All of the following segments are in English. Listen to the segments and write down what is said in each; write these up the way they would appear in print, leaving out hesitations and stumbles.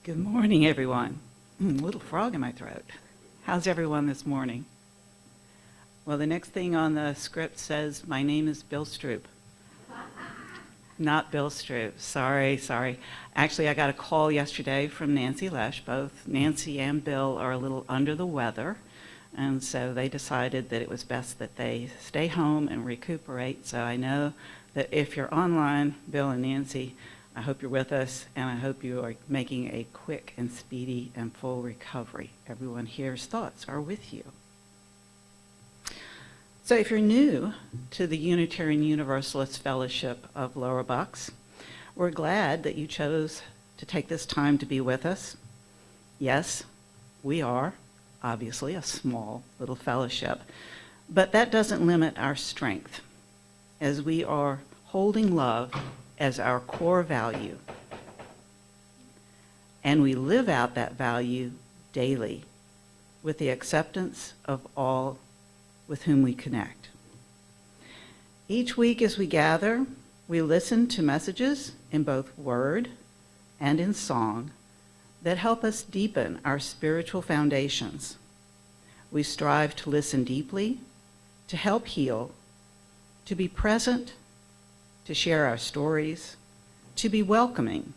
Good morning, everyone. Little frog in my throat. How's everyone this morning? Well, the next thing on the script says, my name is Bill Stroop. Not Bill Stroop. Sorry. Actually, I got a call yesterday from Nancy Lesh. Both Nancy and Bill are a little under the weather, and so they decided that it was best that they stay home and recuperate. So I know that if you're online, Bill and Nancy, I hope you're with us, and I hope you are making a quick and speedy and full recovery. Everyone here's thoughts are with you. So if you're new to the Unitarian Universalist Fellowship of Lower Bucks, we're glad that you chose to take this time to be with us. Yes, we are obviously a small little fellowship, but that doesn't limit our strength, as we are holding love as our core value. And we live out that value daily with the acceptance of all with whom we connect. Each week as we gather, we listen to messages in both word and in song that help us deepen our spiritual foundations. We strive to listen deeply, to help heal, to be present, to share our stories, to be welcoming,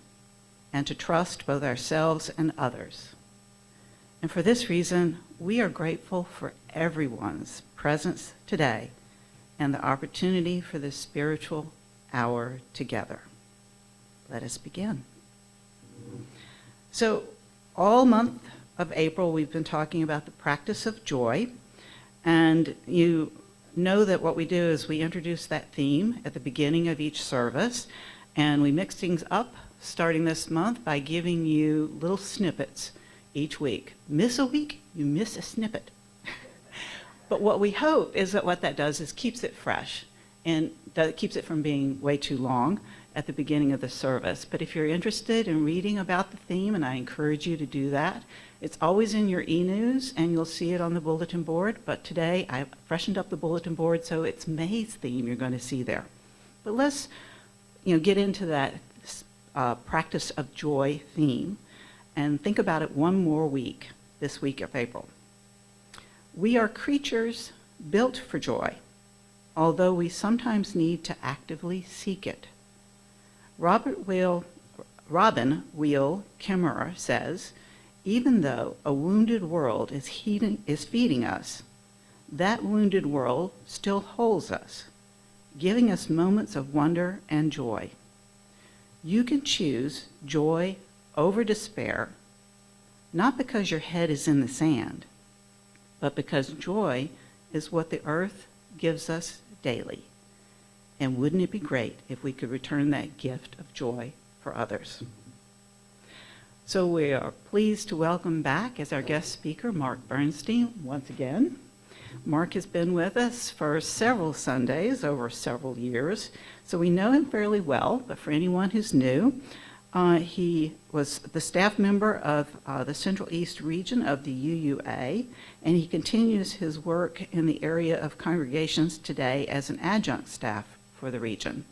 and to trust both ourselves and others. And for this reason, we are grateful for everyone's presence today and the opportunity for this spiritual hour together. Let us begin. So, all month of April, we've been talking about the practice of joy, and you know that what we do is we introduce that theme at the beginning of each service, and we mix things up starting this month by giving you little snippets each week. Miss a week, you miss a snippet. But what we hope is that what that does is keeps it fresh, and that keeps it from being way too long at the beginning of the service. But if you're interested in reading about the theme, and I encourage you to do that, it's always in your e-news, and you'll see it on the bulletin board. But today, I freshened up the bulletin board, so it's May's theme you're going to see there. But let's get into that practice of joy theme and think about it one more week, this week of April. We are creatures built for joy, although we sometimes need to actively seek it. Robin Wheel Kimmerer says, even though a wounded world is feeding us, that wounded world still holds us, giving us moments of wonder and joy. You can choose joy over despair, not because your head is in the sand, but because joy is what the earth gives us daily. And wouldn't it be great if we could return that gift of joy for others? So we are pleased to welcome back as our guest speaker, Mark Bernstein, once again. Mark has been with us for several Sundays over several years, so we know him fairly well, but for anyone who's new, he was the staff member of the Central East region of the UUA, and he continues his work in the area of congregations today as an adjunct staff for the region.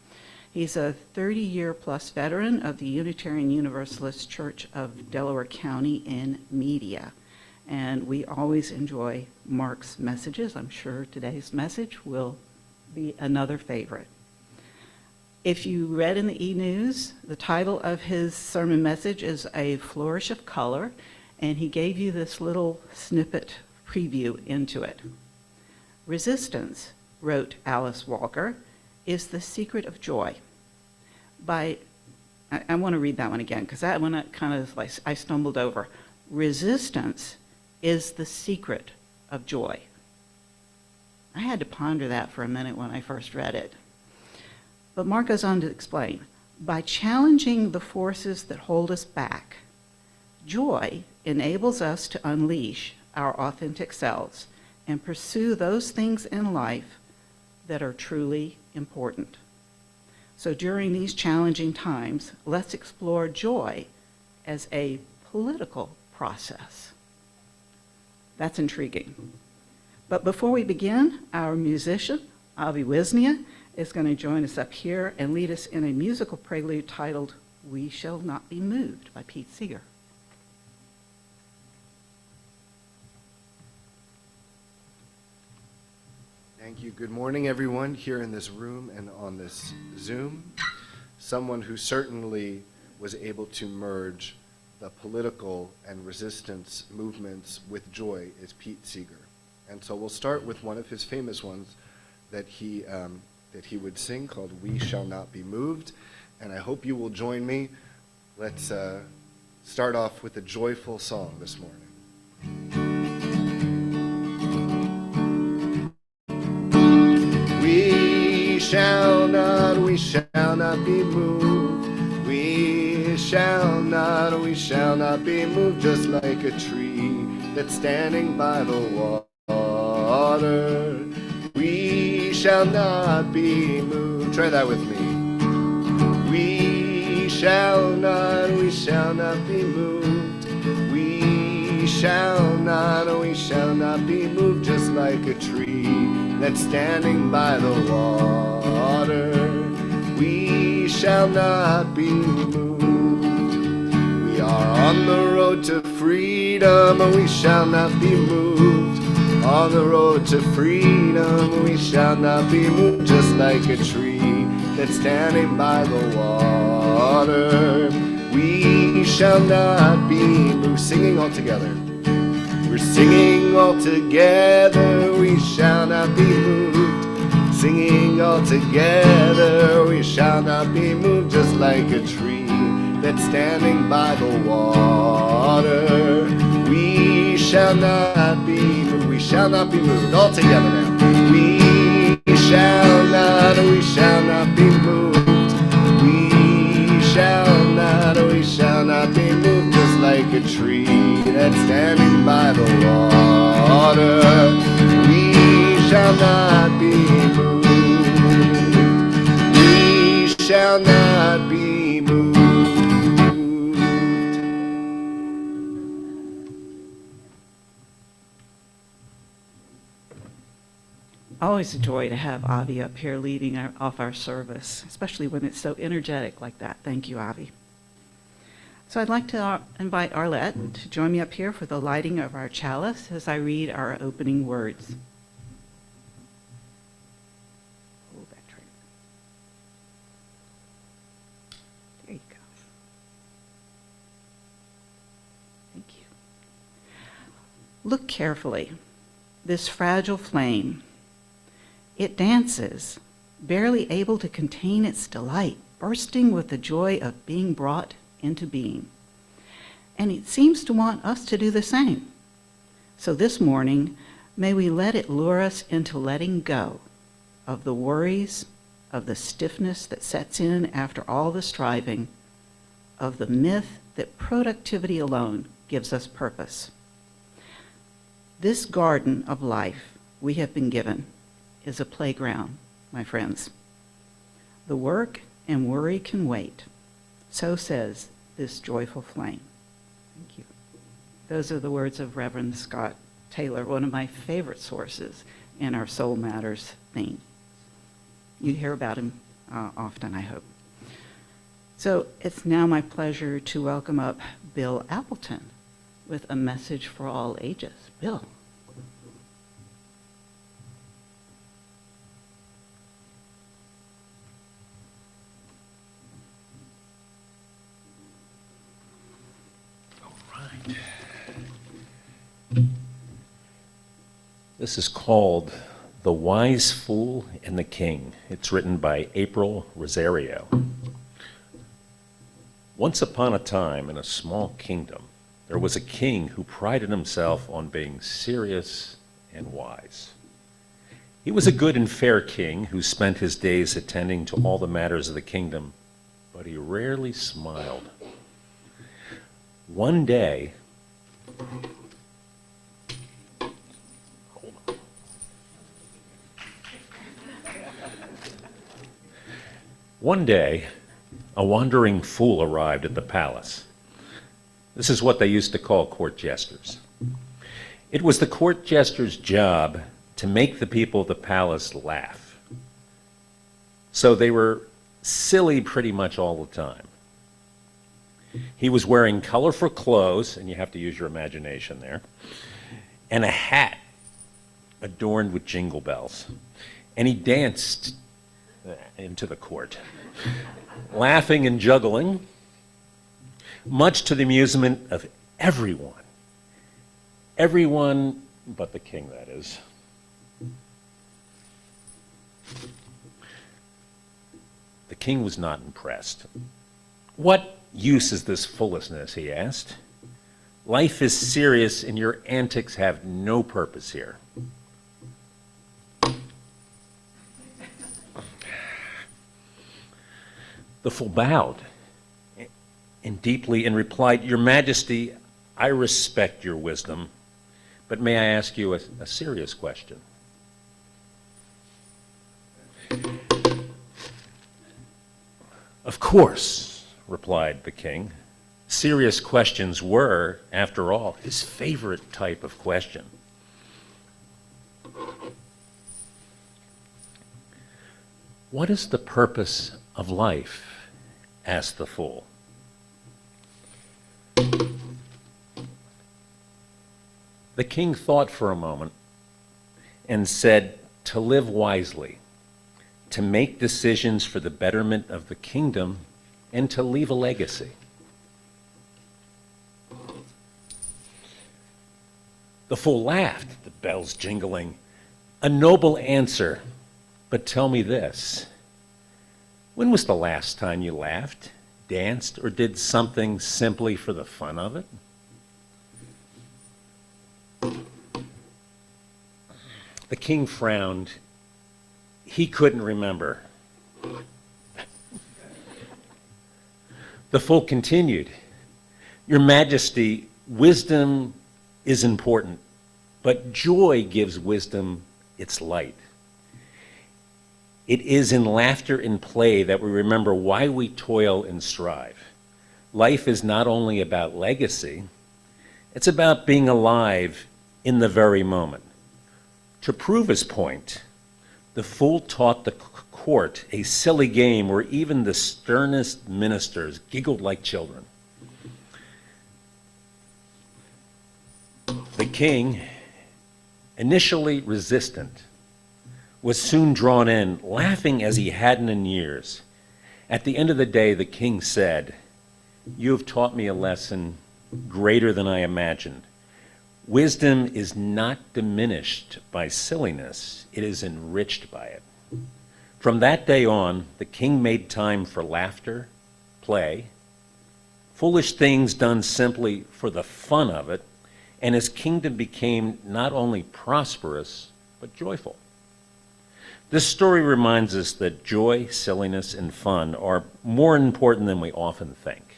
He's a 30-year-plus veteran of the Unitarian Universalist Church of Delaware County in media, and we always enjoy Mark's messages. I'm sure today's message will be another favorite. If you read in the e-news, the title of his sermon message is A Flourish of Color, and he gave you this little snippet preview into it. Resistance, wrote Alice Walker, is the secret of joy. I want to read that one again, because that one I stumbled over. Resistance is the secret of joy. I had to ponder that for a minute when I first read it. But Mark goes on to explain, by challenging the forces that hold us back, joy enables us to unleash our authentic selves and pursue those things in life that are truly important. So during these challenging times, let's explore joy as a political process. That's intriguing. But before we begin, our musician, Avi Wisnia, is going to join us up here and lead us in a musical prelude titled We Shall Not Be Moved by Pete Seeger. Thank you. Good morning, everyone here in this room and on this Zoom. Someone who certainly was able to merge the political and resistance movements with joy is Pete Seeger. And so we'll start with one of his famous ones that he would sing called "We Shall Not Be Moved." And I hope you will join me. Let's start off with a joyful song this morning. We shall not be moved. We shall not be moved, just like a tree that's standing by the water. We shall not be moved. Try that with me. We shall not be moved. We shall not be moved, just like a tree that's standing by the water. We shall not be moved. We are on the road to freedom, we shall not be moved. On the road to freedom, we shall not be moved, just like a tree that's standing by the water. We shall not be moved. Singing all together. We're singing all together, we shall not be moved. Singing all together, we shall not be moved, just like a tree that's standing by the water. We shall not be moved. We shall not be moved. All together now. We shall not be moved. We shall not be moved, just like a tree that's standing by the water. We shall not be moved. We shall not be moved. Always a joy to have Avi up here leading off our service, especially when it's so energetic like that. Thank you, Avi. So I'd like to invite Arlette to join me up here for the lighting of our chalice as I read our opening words. Hold that trigger. There you go. Thank you. Look carefully. This fragile flame. It dances, barely able to contain its delight, bursting with the joy of being brought into being. And it seems to want us to do the same. So this morning, may we let it lure us into letting go of the worries, of the stiffness that sets in after all the striving, of the myth that productivity alone gives us purpose. This garden of life we have been given is a playground, my friends. The work and worry can wait. So says this joyful flame. Thank you. Those are the words of Reverend Scott Taylor, one of my favorite sources in our Soul Matters theme. You hear about him often, I hope. So it's now my pleasure to welcome up Bill Appleton with a message for all ages. Bill. This is called The Wise Fool and the King. It's written by April Rosario. Once upon a time in a small kingdom, there was a king who prided himself on being serious and wise. He was a good and fair king who spent his days attending to all the matters of the kingdom, but he rarely smiled. One day, a wandering fool arrived at the palace. This is what they used to call court jesters. It was the court jester's job to make the people of the palace laugh. So they were silly pretty much all the time. He was wearing colorful clothes, and you have to use your imagination there, and a hat adorned with jingle bells. and he danced into the court, laughing and juggling, much to the amusement of everyone. Everyone but the king, that is. The king was not impressed. "What use is this foolishness?" he asked. "Life is serious and your antics have no purpose here." The fool bowed and deeply and replied, "Your Majesty, I respect your wisdom, but may I ask you a serious question?" "Of course," replied the king. Serious questions were, after all, his favorite type of question. "What is the purpose of life?" asked the fool. The king thought for a moment and said, "To live wisely, to make decisions for the betterment of the kingdom, and to leave a legacy." The fool laughed, the bells jingling. "A noble answer, but tell me this. When was the last time you laughed, danced, or did something simply for the fun of it?" The king frowned. He couldn't remember. The fool continued, "Your Majesty, wisdom is important, but joy gives wisdom its light. It is in laughter and play that we remember why we toil and strive. Life is not only about legacy, it's about being alive in the very moment." To prove his point, the fool taught the court a silly game where even the sternest ministers giggled like children. The king, initially resistant, was soon drawn in, laughing as he hadn't in years. At the end of the day, the king said, "You have taught me a lesson greater than I imagined. Wisdom is not diminished by silliness, it is enriched by it." From that day on, the king made time for laughter, play, foolish things done simply for the fun of it, and his kingdom became not only prosperous, but joyful. This story reminds us that joy, silliness, and fun are more important than we often think.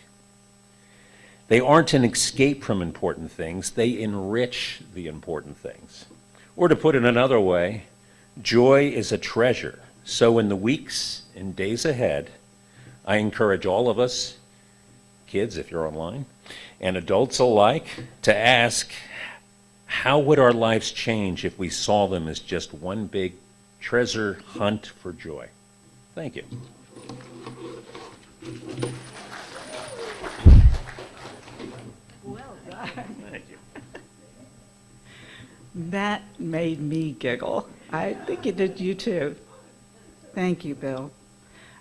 They aren't an escape from important things, they enrich the important things. Or to put it another way, joy is a treasure. So in the weeks and days ahead, I encourage all of us, kids if you're online, and adults alike, to ask, how would our lives change if we saw them as just one big treasure hunt for joy? Thank you. Well done. Thank you. That made me giggle. I think it did you too. Thank you, Bill.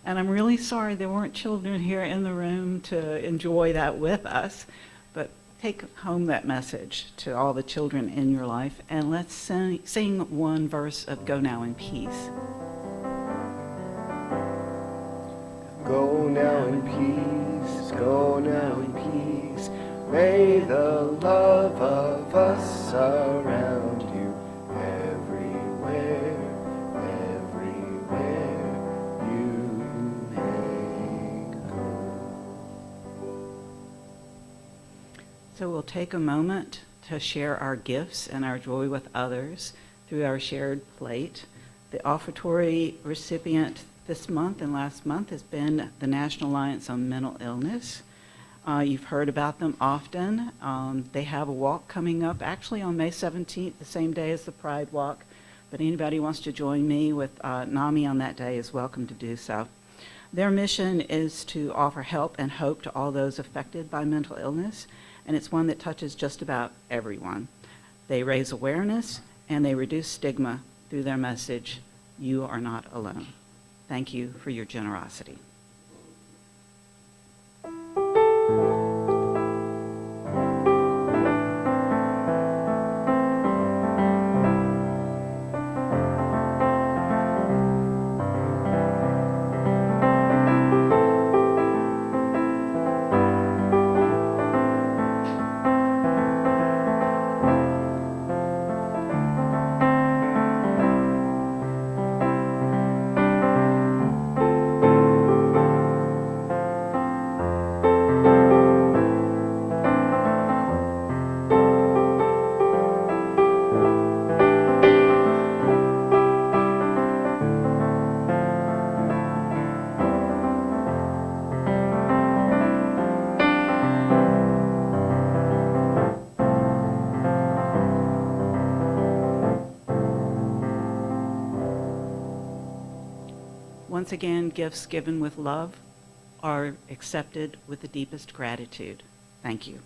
And I'm really sorry there weren't children here in the room to enjoy that with us, but take home that message to all the children in your life, and let's sing one verse of Go Now in Peace. Go now in peace, go now in peace. May the love of us surround you everywhere, everywhere you may go. So we'll take a moment to share our gifts and our joy with others through our shared plate. The offertory recipient this month and last month has been the National Alliance on Mental Illness. You've heard about them often. They have a walk coming up actually on May 17th, the same day as the Pride Walk. But anybody who wants to join me with NAMI on that day is welcome to do so. Their mission is to offer help and hope to all those affected by mental illness, and it's one that touches just about everyone. They raise awareness and they reduce stigma through their message, You are not alone. Thank you for your generosity. Once again, gifts given with love are accepted with the deepest gratitude. Thank you.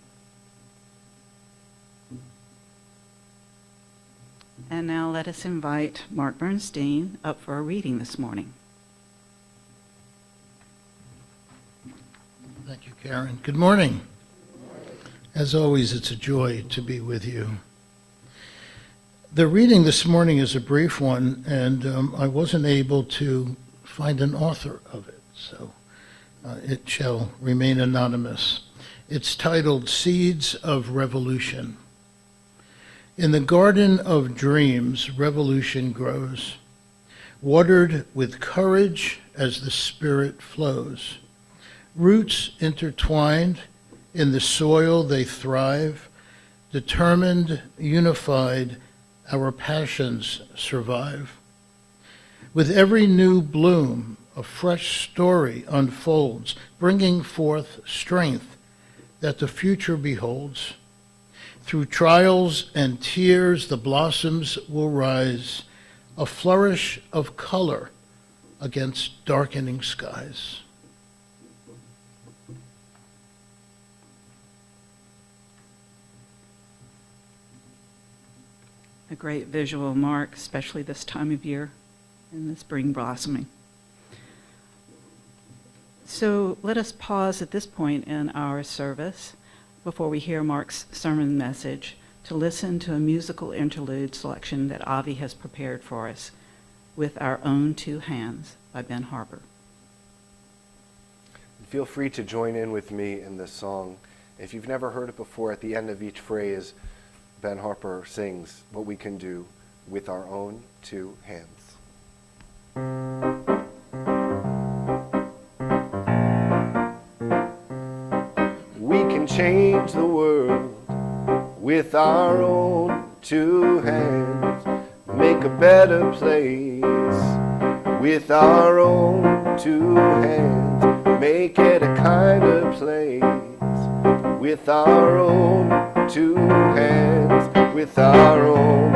And now let us invite Mark Bernstein up for a reading this morning. Thank you, Karen. Good morning. As always, it's a joy to be with you. The reading this morning is a brief one, and I wasn't able to find an author of it, so it shall remain anonymous. It's titled Seeds of Revolution. In the garden of dreams, revolution grows, watered with courage as the spirit flows. Roots intertwined, in the soil they thrive, determined, unified, our passions survive. With every new bloom, a fresh story unfolds, bringing forth strength that the future beholds. Through trials and tears, the blossoms will rise, a flourish of color against darkening skies. A great visual, Mark, especially this time of year in the spring blossoming. So let us pause at this point in our service before we hear Mark's sermon message to listen to a musical interlude selection that Avi has prepared for us with Our Own Two Hands by Ben Harper. Feel free to join in with me in this song. If you've never heard it before, at the end of each phrase, Ben Harper sings what we can do with our own two hands. We can change the world with our own two hands, make a better place with our own two hands, make it a kinder place with our own two hands, with our own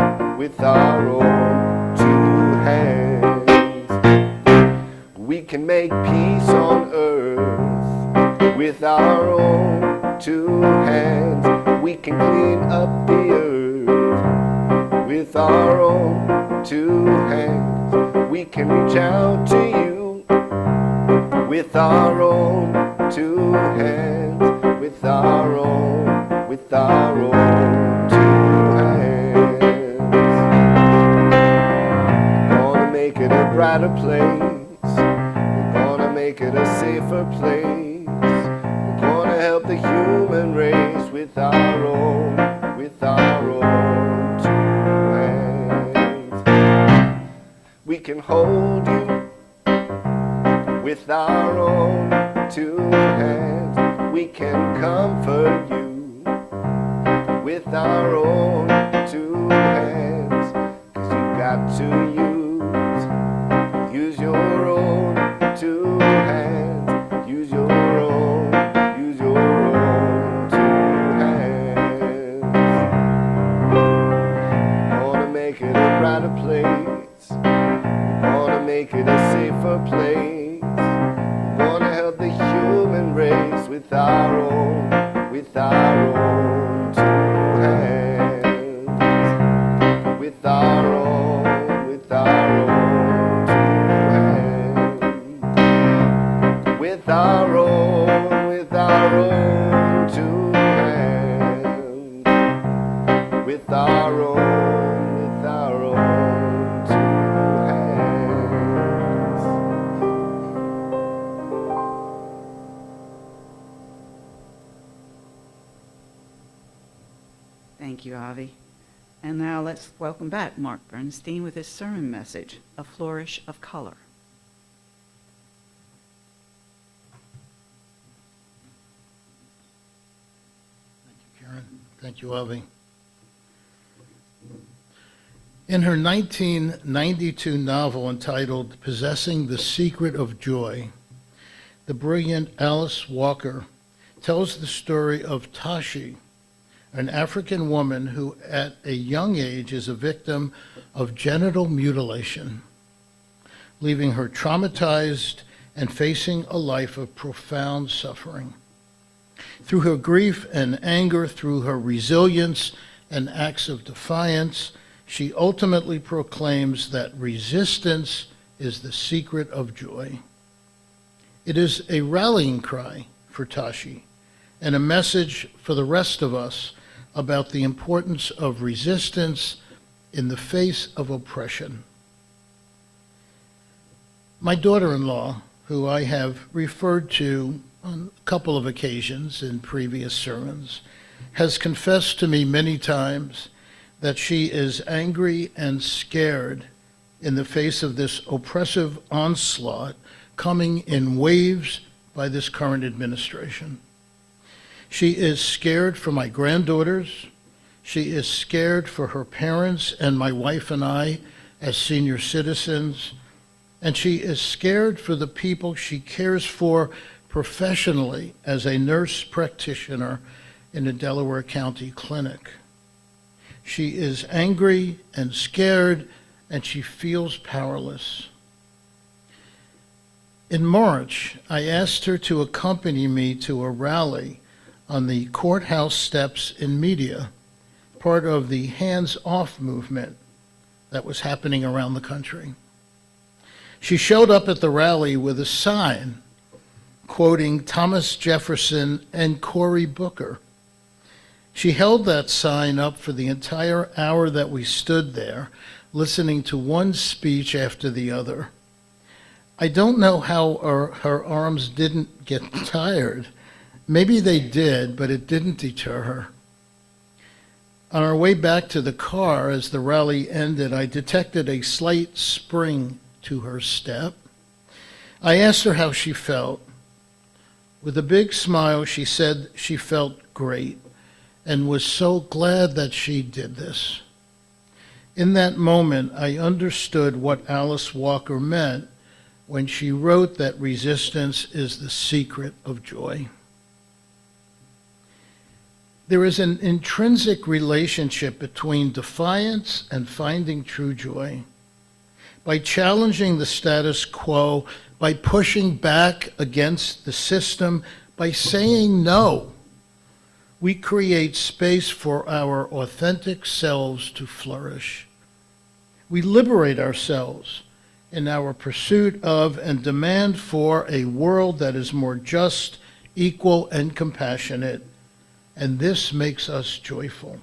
two hands. We can make peace on earth with our own two hands. We can clean up the earth with our own two hands. We can reach out to you with our own two hands, with our own two hands. Gonna make it a brighter place. We're gonna make it a safer place. We're gonna help the human race with our own two hands. We can hold you with our own two hands. We can comfort you with our own two hands. 'Cause you've got to use your own two hands. Use your own two hands. Gonna make it a brighter place. Gonna make it a safer place. Gonna help the human race with our own two hands. With our own with our own two hands, with our own two hands. Thank you, Avi. And now let's welcome back Mark Bernstein with his sermon message, A Flourish of Color. Thank you, Karen. Thank you, Avi. In her 1992 novel entitled Possessing the Secret of Joy, the brilliant Alice Walker tells the story of Tashi, an African woman who at a young age is a victim of genital mutilation, leaving her traumatized and facing a life of profound suffering. Through her grief and anger, through her resilience and acts of defiance, she ultimately proclaims that resistance is the secret of joy. It is a rallying cry for Tashi and a message for the rest of us about the importance of resistance in the face of oppression. My daughter-in-law, who I have referred to on a couple of occasions in previous sermons, has confessed to me many times that she is angry and scared in the face of this oppressive onslaught coming in waves by this current administration. She is scared for my granddaughters. She is scared for her parents and my wife and I as senior citizens. And she is scared for the people she cares for professionally as a nurse practitioner in a Delaware County clinic. She is angry and scared, and she feels powerless. In March, I asked her to accompany me to a rally on the courthouse steps in Media, part of the hands-off movement that was happening around the country. She showed up at the rally with a sign quoting Thomas Jefferson and Cory Booker. She held that sign up for the entire hour that we stood there, listening to one speech after the other. I don't know how her arms didn't get tired. Maybe they did, but it didn't deter her. On our way back to the car as the rally ended, I detected a slight spring to her step. I asked her how she felt. With a big smile, she said she felt great and was so glad that she did this. In that moment, I understood what Alice Walker meant when she wrote that resistance is the secret of joy. There is an intrinsic relationship between defiance and finding true joy. By challenging the status quo, by pushing back against the system, by saying no, we create space for our authentic selves to flourish. We liberate ourselves in our pursuit of and demand for a world that is more just, equal, and compassionate, and this makes us joyful.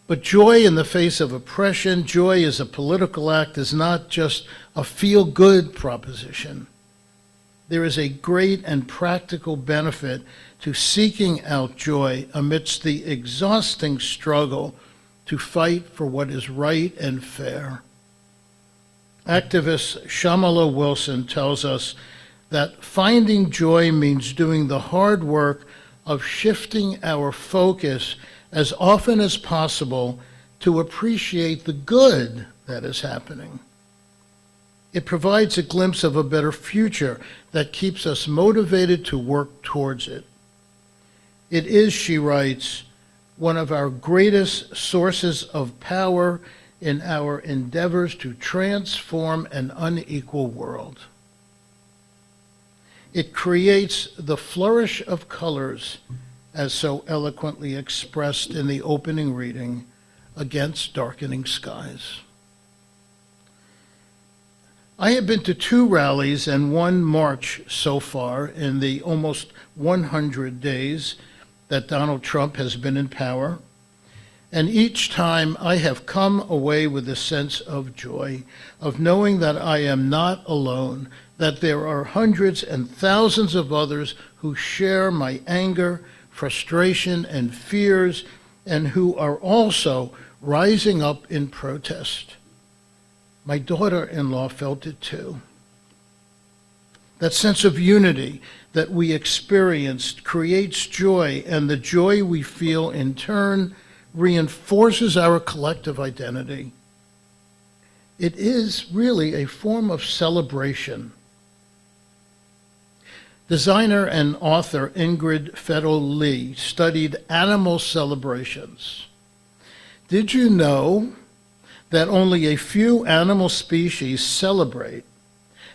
But joy in the face of oppression, joy as a political act, is not just a feel-good proposition. There is a great and practical benefit to seeking out joy amidst the exhausting struggle to fight for what is right and fair. Activist Shamala Wilson tells us that finding joy means doing the hard work of shifting our focus as often as possible to appreciate the good that is happening. It provides a glimpse of a better future that keeps us motivated to work towards it. It is, she writes, one of our greatest sources of power in our endeavors to transform an unequal world. It creates the flourish of colors, as so eloquently expressed in the opening reading, against darkening skies. I have been to 2 rallies and 1 march so far in the almost 100 days that Donald Trump has been in power. And each time I have come away with a sense of joy, of knowing that I am not alone, that there are hundreds and thousands of others who share my anger, frustration, and fears, and who are also rising up in protest. My daughter-in-law felt it too. That sense of unity that we experienced creates joy, and the joy we feel in turn reinforces our collective identity. It is really a form of celebration. Designer and author Ingrid Fettel-Lee studied animal celebrations. Did you know that only a few animal species celebrate,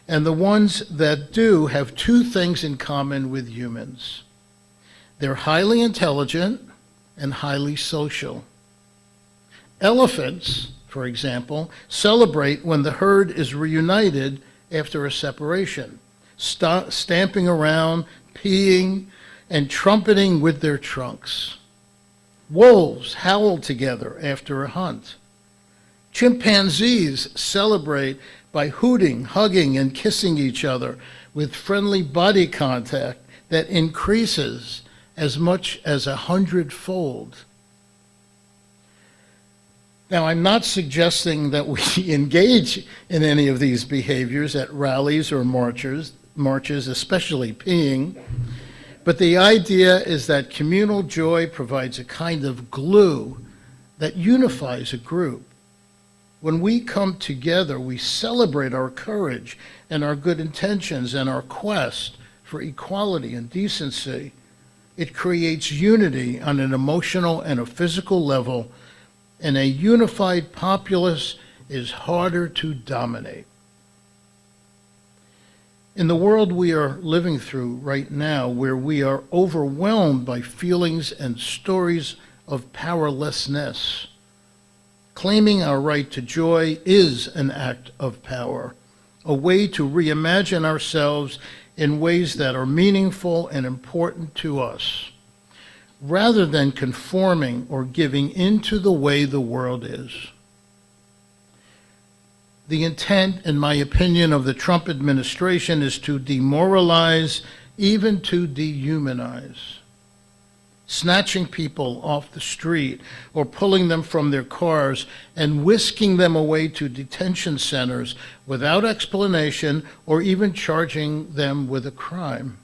and the ones that do have 2 things in common with humans? They're highly intelligent and highly social. Elephants, for example, celebrate when the herd is reunited after a separation, stamping around, peeing, and trumpeting with their trunks. Wolves howl together after a hunt. Chimpanzees celebrate by hooting, hugging, and kissing each other with friendly body contact that increases as much as 100-fold. Now, I'm not suggesting that we engage in any of these behaviors at rallies or marches, especially peeing, but the idea is that communal joy provides a kind of glue that unifies a group. When we come together, we celebrate our courage and our good intentions and our quest for equality and decency. It creates unity on an emotional and a physical level, and a unified populace is harder to dominate. In the world we are living through right now, where we are overwhelmed by feelings and stories of powerlessness, claiming our right to joy is an act of power, a way to reimagine ourselves in ways that are meaningful and important to us, rather than conforming or giving into the way the world is. The intent, in my opinion, of the Trump administration is to demoralize, even to dehumanize. Snatching people off the street or pulling them from their cars and whisking them away to detention centers without explanation or even charging them with a crime.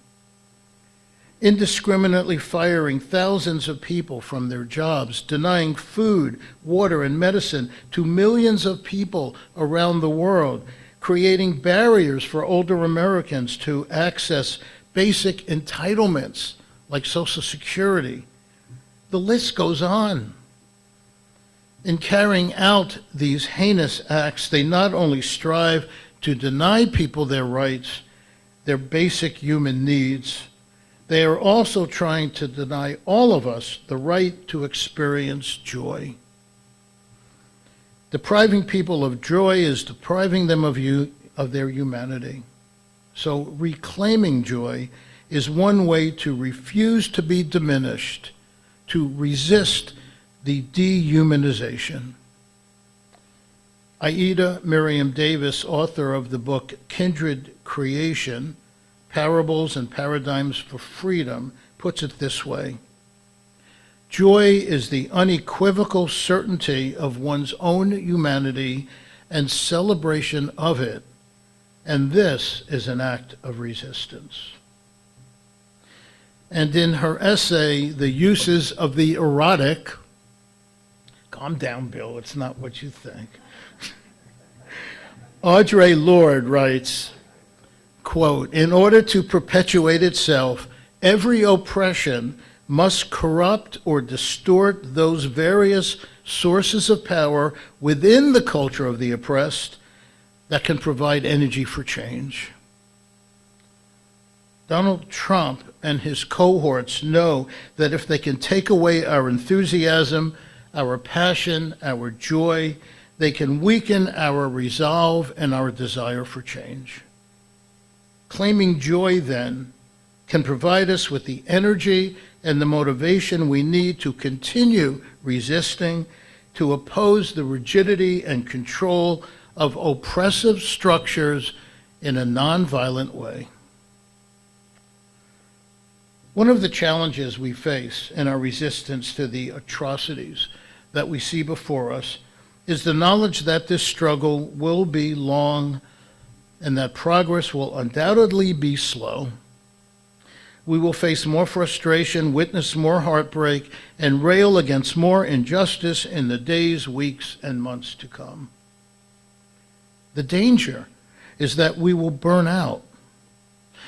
Indiscriminately firing thousands of people from their jobs, denying food, water, and medicine to millions of people around the world, creating barriers for older Americans to access basic entitlements like Social Security. The list goes on. In carrying out these heinous acts, they not only strive to deny people their rights, their basic human needs, they are also trying to deny all of us the right to experience joy. Depriving people of joy is depriving them of their humanity. So reclaiming joy is one way to refuse to be diminished, to resist the dehumanization. Aida Miriam Davis, author of the book Kindred Creation, Parables and Paradigms for Freedom, puts it this way: joy is the unequivocal certainty of one's own humanity and celebration of it, and this is an act of resistance. And in her essay, The Uses of the Erotic, calm down, Bill, it's not what you think. Audre Lorde writes, quote, "In order to perpetuate itself, every oppression must corrupt or distort those various sources of power within the culture of the oppressed that can provide energy for change." Donald Trump and his cohorts know that if they can take away our enthusiasm, our passion, our joy, They can weaken our resolve and our desire for change. Claiming joy, then, can provide us with the energy and the motivation we need to continue resisting, to oppose the rigidity and control of oppressive structures in a nonviolent way. One of the challenges we face in our resistance to the atrocities that we see before us is the knowledge that this struggle will be long and that progress will undoubtedly be slow. We will face more frustration, witness more heartbreak, and rail against more injustice in the days, weeks, and months to come. The danger is that we will burn out.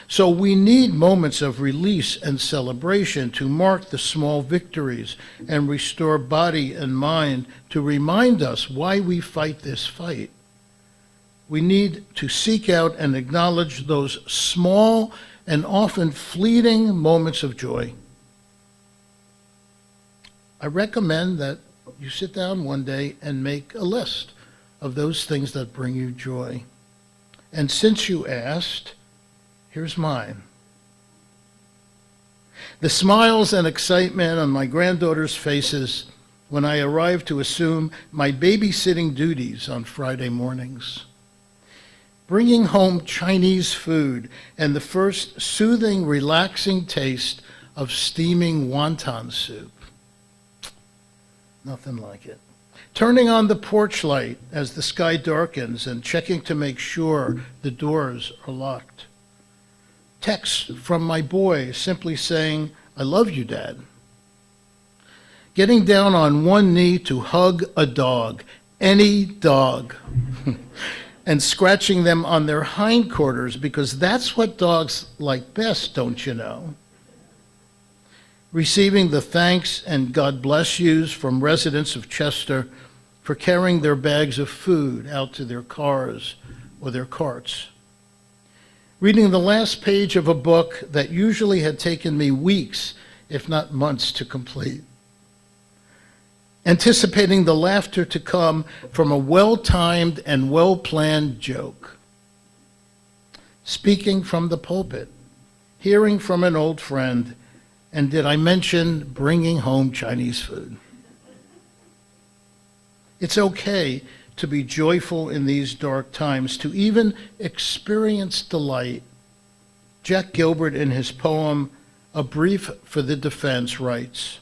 So we need moments of release and celebration to mark the small victories and restore body and mind to remind us why we fight this fight. We need to seek out and acknowledge those small and often fleeting moments of joy. I recommend that you sit down one day and make a list of those things that bring you joy. And since you asked, here's mine. The smiles and excitement on my granddaughters' faces when I arrived to assume my babysitting duties on Friday mornings. Bringing home Chinese food and the first soothing, relaxing taste of steaming wonton soup. Nothing like it. Turning on the porch light as the sky darkens and checking to make sure the doors are locked. Texts from my boy simply saying, "I love you, Dad." Getting down on one knee to hug a dog, any dog, and scratching them on their hindquarters because that's what dogs like best, don't you know? Receiving the thanks and God bless yous from residents of Chester for carrying their bags of food out to their cars or their carts. Reading the last page of a book that usually had taken me weeks, if not months, to complete. Anticipating the laughter to come from a well-timed and well-planned joke. Speaking from the pulpit, hearing from an old friend, and did I mention bringing home Chinese food? It's okay to be joyful in these dark times, to even experience delight. Jack Gilbert, in his poem, A Brief for the Defense, writes,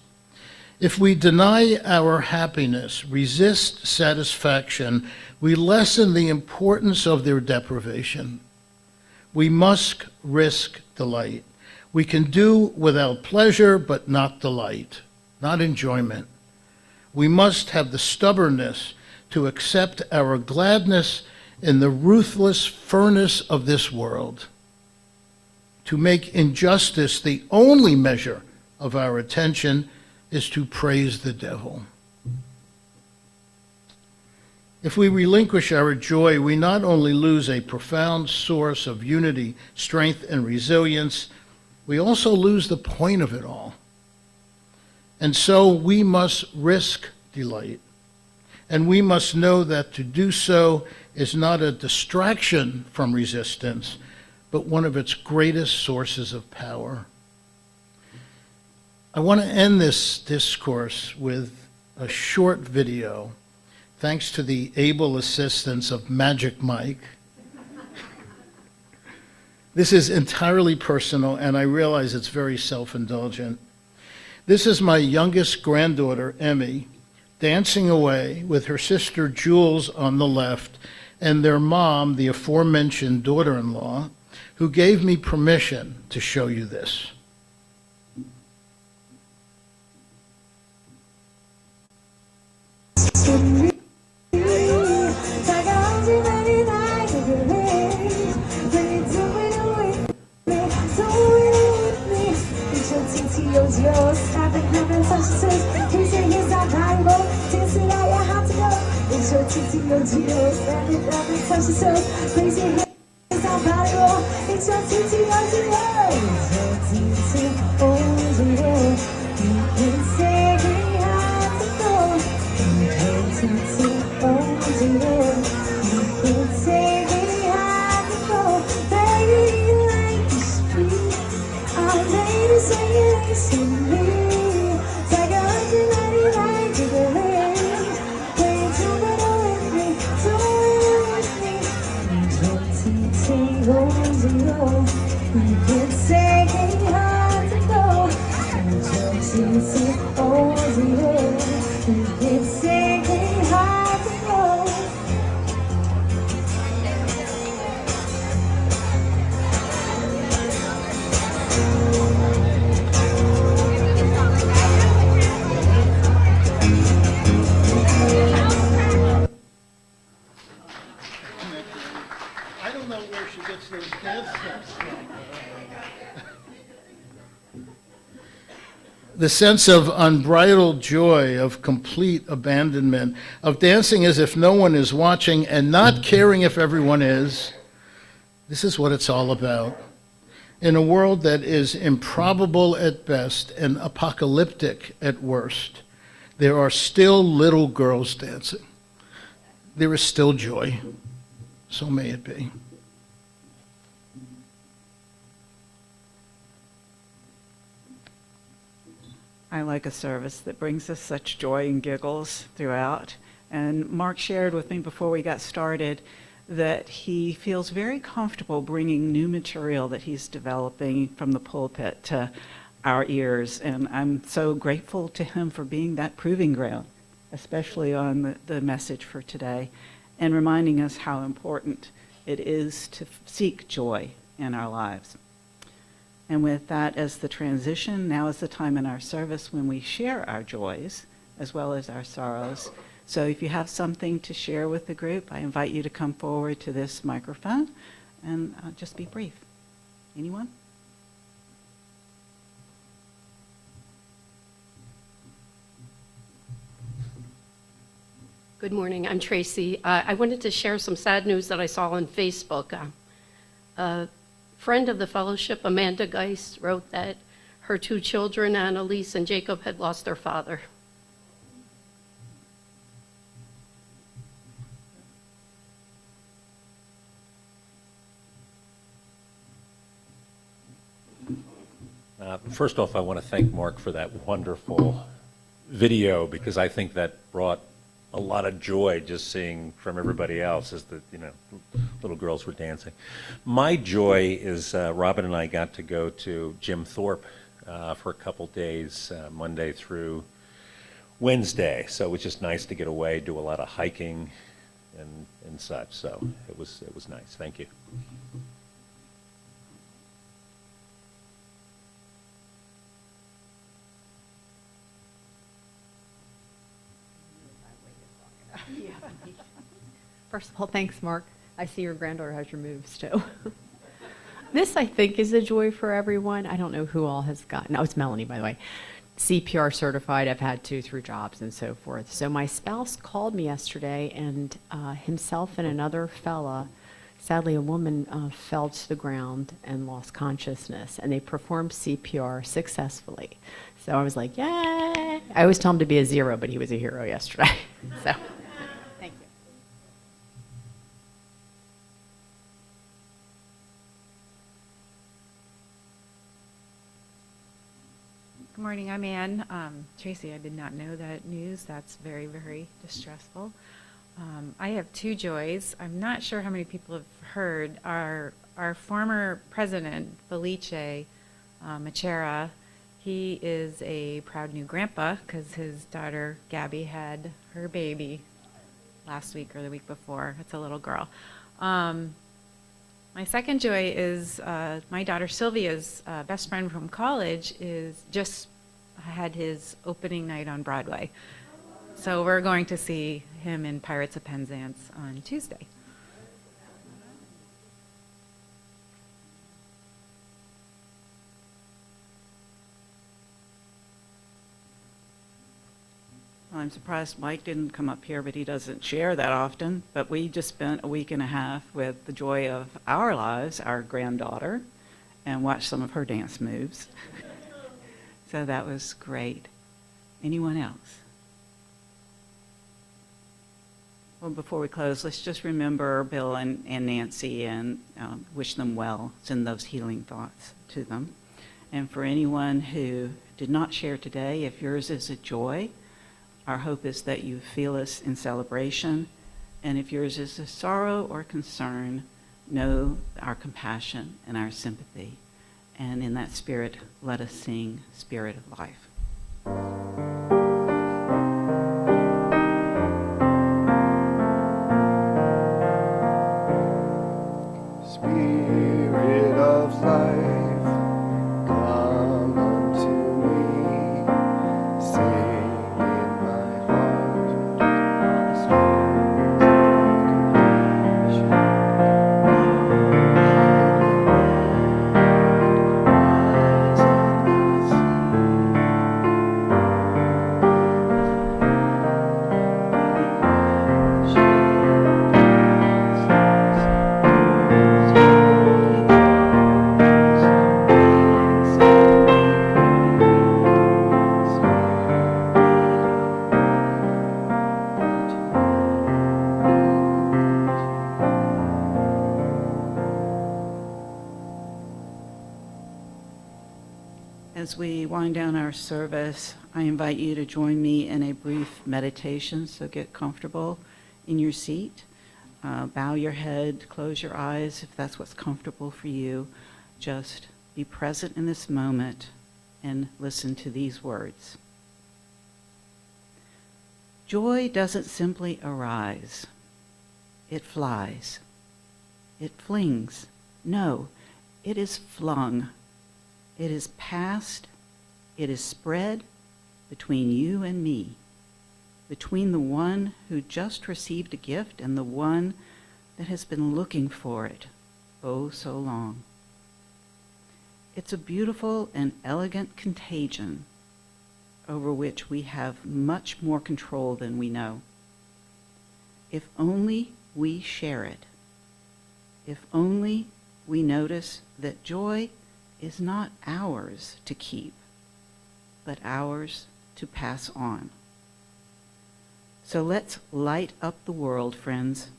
"If we deny our happiness, resist satisfaction, we lessen the importance of their deprivation. We must risk delight. We can do without pleasure, but not delight, not enjoyment. We must have the stubbornness to accept our gladness in the ruthless furnace of this world. To make injustice the only measure of our attention is to praise the devil." If we relinquish our joy, we not only lose a profound source of unity, strength, and resilience, we also lose the point of it all. And so we must risk delight. And we must know that to do so is not a distraction from resistance, but one of its greatest sources of power. I want to end this discourse with a short video, thanks to the able assistance of Magic Mike. This is entirely personal, and I realize it's very self-indulgent. This is my youngest granddaughter, Emmy, dancing away with her sister Jules on the left, and their mom, the aforementioned daughter-in-law, who gave me permission to show you this. zero. We keep saying hard to go. Oh, zero. We keep saying hard to go. I don't know where she gets those dance steps from. The sense of unbridled joy, of complete abandonment, of dancing as if no one is watching and not caring if everyone is. This is what it's all about. In a world that is improbable at best and apocalyptic at worst, there are still little girls dancing. There is still joy. So may it be. I like a service that brings us such joy and giggles throughout. And Mark shared with me before we got started that he feels very comfortable bringing new material that he's developing from the pulpit to our ears. And I'm so grateful to him for being that proving ground, especially on the message for today, and reminding us how important it is to seek joy in our lives. And with that as the transition, now is the time in our service when we share our joys as well as our sorrows. So if you have something to share with the group, I invite you to come forward to this microphone and just be brief. Anyone? Good morning, I'm Tracy. I wanted to share some sad news that I saw on Facebook. A friend of the fellowship, Amanda Geist, wrote that her two children, Annalise and Jacob, had lost their father. First off, I want to thank Mark for that wonderful video, because I think that brought a lot of joy just seeing from everybody else as the little girls were dancing. My joy is Robin and I got to go to Jim Thorpe for a couple days, Monday through Wednesday. So it was just nice to get away, do a lot of hiking and such. So it was nice. Thank you. First of all, thanks, Mark. I see your granddaughter has your moves, too. This, I think, is a joy for everyone. I don't know who all has gotten, oh, it's Melanie, by the way, CPR certified. I've had to through jobs and so forth. So my spouse called me yesterday, and himself and another fella, sadly a woman, fell to the ground and lost consciousness, and they performed CPR successfully. So I was like, yay! I always tell him to be a zero, but he was a hero yesterday. So. Good morning, I'm Ann. Tracy, I did not know that news. That's very, very distressful. I have two joys. I'm not sure how many people have heard. Our former president, Felice Machera, he is a proud new grandpa because his daughter, Gabby, had her baby last week or the week before. It's a little girl. My second joy is my daughter Sylvia's best friend from college is just had his opening night on Broadway. So we're going to see him in Pirates of Penzance on Tuesday. Well, I'm surprised Mike didn't come up here, but he doesn't share that often. But we just spent a week and a half with the joy of our lives, our granddaughter, and watched some of her dance moves. So that was great. Anyone else? Well, before we close, let's just remember Bill and Nancy and wish them well, send those healing thoughts to them. And for anyone who did not share today, if yours is a joy, our hope is that you feel us in celebration. And if yours is a sorrow or concern, know our compassion and our sympathy. And in that spirit, let us sing Spirit of Life. Spirit of life, come unto me, sing in my heart. As we wind down our service, I invite you to join me in a brief meditation, so get comfortable in your seat. Bow your head, close your eyes if that's what's comfortable for you. Just be present in this moment and listen to these words. Joy doesn't simply arise. It flies. It flings. No, it is flung. It is passed, it is spread between you and me, between the one who just received a gift and the one that has been looking for it oh so long. It's a beautiful and elegant contagion over which we have much more control than we know. If only we share it. If only we notice that joy is not ours to keep, but ours to pass on. So let's light up the world, friends.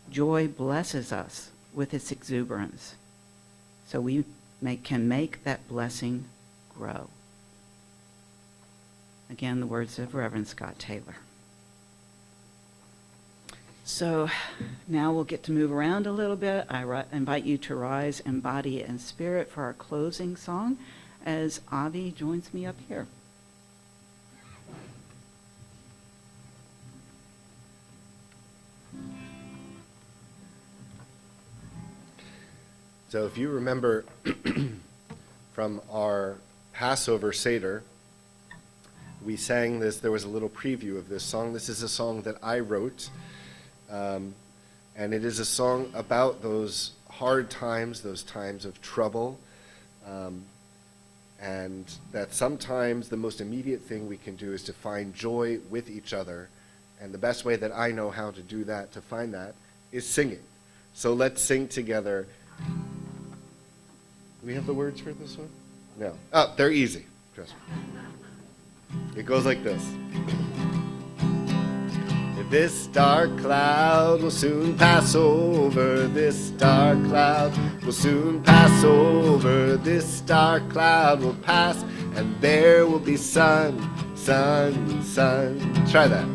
Joy blesses us with its exuberance, so we can make that blessing grow. Again, the words of Reverend Scott Taylor. So now we'll get to move around a little bit. I invite you to rise in body and spirit for our closing song as Avi joins me up here. So if you remember from our Passover Seder, we sang this, there was a little preview of this song. This is a song that I wrote. And it is a song about those hard times, those times of trouble, and that sometimes the most immediate thing we can do is to find joy with each other. And the best way that I know how to do that, to find that, is singing. So let's sing together. Do we have the words for this one? No. Oh, they're easy. Trust me. It goes like this. This dark cloud will soon pass over. This dark cloud will soon pass over. This dark cloud will pass, and there will be sun, sun, sun. Try that.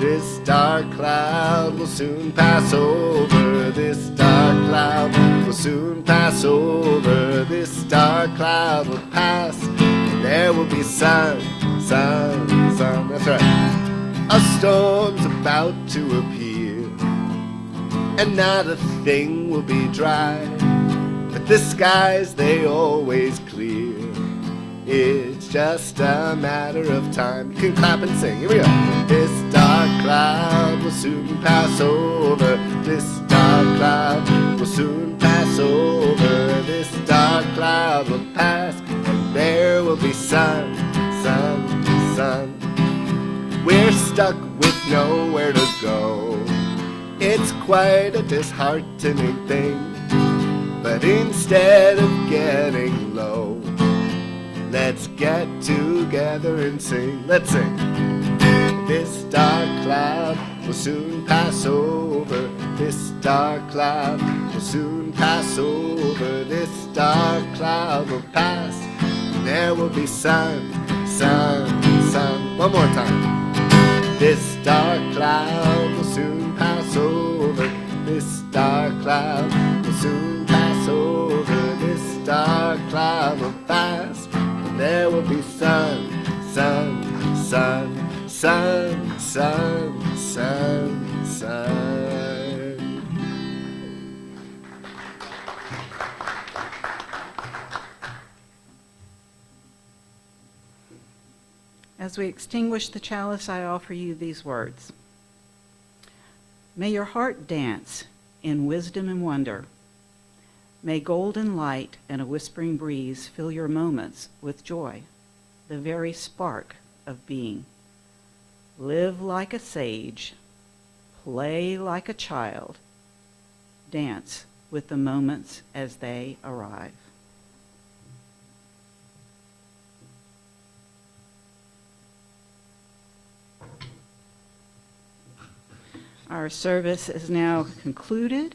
This dark cloud will soon pass over. This dark cloud will soon pass over. This dark cloud will pass, and there will be sun, sun, sun. That's right. A storm's about to appear, and not a thing will be dry, but the skies, they always clear. It's just a matter of time. You can clap and sing. Here we go. This dark cloud will soon pass over. This dark cloud will soon pass over. This dark cloud will pass, and there will be sun, sun, sun. We're stuck with nowhere to go. It's quite a disheartening thing. But instead of getting low, let's get together and sing. Let's sing. This dark cloud will soon pass over. This dark cloud will soon pass over. This dark cloud will pass, and there will be sun, sun, sun. One more time. This dark cloud will soon pass over. This dark cloud will soon pass over. This dark cloud will pass, and there will be sun, sun, sun, sun, sun, sun, sun. As we extinguish the chalice, I offer you these words. May your heart dance in wisdom and wonder. May golden light and a whispering breeze fill your moments with joy, the very spark of being. Live like a sage, play like a child, dance with the moments as they arrive. Our service is now concluded.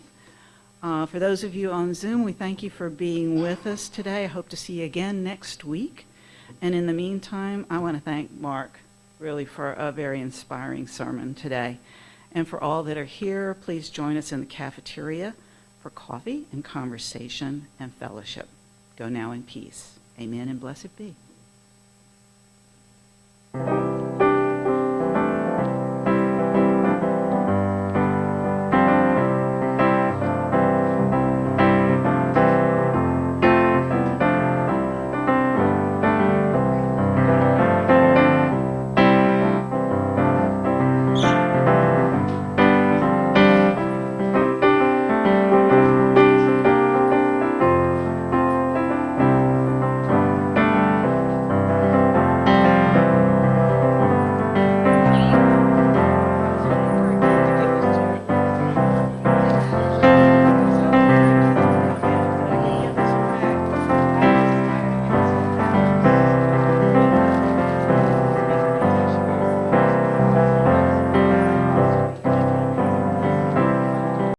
For those of you on Zoom, we thank you for being with us today. I hope to see you again next week. And in the meantime, I want to thank Mark really for a very inspiring sermon today. And for all that are here, please join us in the cafeteria for coffee and conversation and fellowship. Go now in peace. Amen and blessed be.